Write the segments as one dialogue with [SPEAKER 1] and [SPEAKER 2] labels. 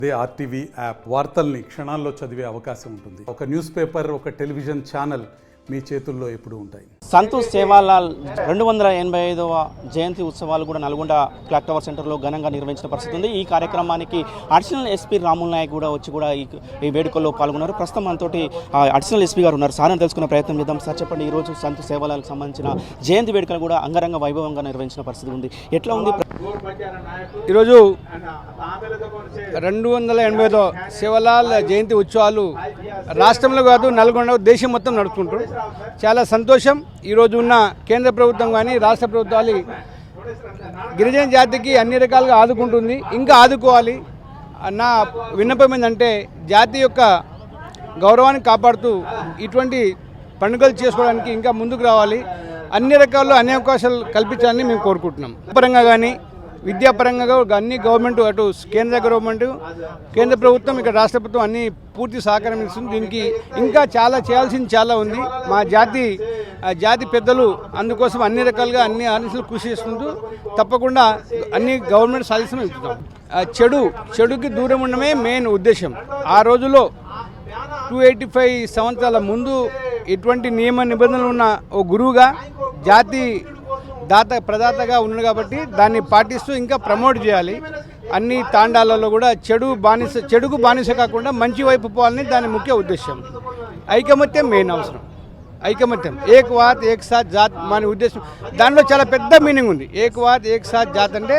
[SPEAKER 1] అదే RTV app వార్తల్ని క్షణాల్లో చదివే అవకాశం ఉంటుంది. ఒక న్యూస్ పేపర్, ఒక టెలివిజన్ ఛానల్ మీ చేతుల్లో ఎప్పుడూ ఉంటాయి.
[SPEAKER 2] సంతోష్ సేవాలాల్ 285వ జయంతి ఉత్సవాలు కూడా నల్గొండ క్లాక్ టవర్ సెంటర్లో ఘనంగా నిర్వహించిన పరిస్థితి ఉంది. ఈ కార్యక్రమానికి అడిషనల్ ఎస్పీ రాముల్ నాయక్ కూడా వచ్చి కూడా ఈ వేడుకల్లో పాల్గొన్నారు. ప్రస్తుతం మనతోటి అడిషనల్ ఎస్పీ గారు ఉన్నారు. సార్ తెలుసుకునే ప్రయత్నం చేద్దాం. సార్ చెప్పండి, ఈరోజు సంతోష్ సేవాలాల్కి సంబంధించిన జయంతి వేడుకలు కూడా అంగరంగ వైభవంగా నిర్వహించిన పరిస్థితి ఉంది. ఎట్లా ఉంది?
[SPEAKER 3] ఈరోజు 285వ సేవాలాల్ జయంతి ఉత్సవాలు రాష్ట్రంలో కాదు నల్గొండ దేశం మొత్తం నడుపుకుంటారు. చాలా సంతోషం. ఈరోజు ఉన్న కేంద్ర ప్రభుత్వం కానీ రాష్ట్ర ప్రభుత్వాలు గిరిజన జాతికి అన్ని రకాలుగా ఆదుకుంటుంది, ఇంకా ఆదుకోవాలి. నా విన్నపం ఏంటంటే జాతి యొక్క గౌరవాన్ని కాపాడుతూ ఇటువంటి పండుగలు చేసుకోవడానికి ఇంకా ముందుకు రావాలి. అన్ని రకాల్లో అన్ని అవకాశాలు కల్పించాలని మేము కోరుకుంటున్నాం. పరంగా కానీ విద్యాపరంగా అన్ని గవర్నమెంట్, అటు కేంద్ర గవర్నమెంట్, కేంద్ర ప్రభుత్వం, ఇక్కడ రాష్ట్ర ప్రభుత్వం అన్ని పూర్తి సహకారం ఇస్తుంది. దీనికి ఇంకా చాలా చేయాల్సింది చాలా ఉంది. మా జాతి పెద్దలు అందుకోసం అన్ని రకాలుగా అన్ని ఆలోచనలు కృషి చేసుకుంటూ తప్పకుండా అన్ని గవర్నమెంట్ సాధిస్తామని చెప్తున్నాం. చెడుకి దూరం ఉండడమే మెయిన్ ఉద్దేశం. ఆ రోజుల్లో 285 సంవత్సరాల ముందు ఎటువంటి నియమ నిబంధనలు ఉన్న ఓ గురువుగా జాతి ప్రదాతగా ఉన్నాడు కాబట్టి దాన్ని పాటిస్తూ ఇంకా ప్రమోట్ చేయాలి. అన్ని తాండాలలో కూడా చెడుకు బానిస కాకుండా మంచి వైపు పోవాలని దాని ముఖ్య ఉద్దేశం. ఐకమత్యం మెయిన్ అవసరం. ఐకమత్యం, ఏక్ వాత్ ఏక్ సాత్ జాత్ మన ఉద్దేశం. దాంట్లో చాలా పెద్ద మీనింగ్ ఉంది. ఏక్ వాత్ ఏక్ సాత్ జాత్ అంటే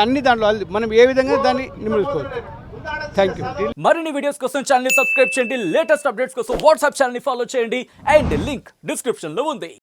[SPEAKER 3] అన్ని దాంట్లో మనం ఏ విధంగా దాన్ని నిమిడుకోవచ్చు. Thank you.
[SPEAKER 4] మరిన్ని వీడియోస్ కోసం ఛానల్ ని సబ్స్క్రైబ్ చేయండి. లేటెస్ట్ అప్డేట్స్ కోసం వాట్సాప్ ఛానల్ ని ఫాలో చేయండి. అండ్ లింక్ డిస్క్రిప్షన్ లో ఉంది.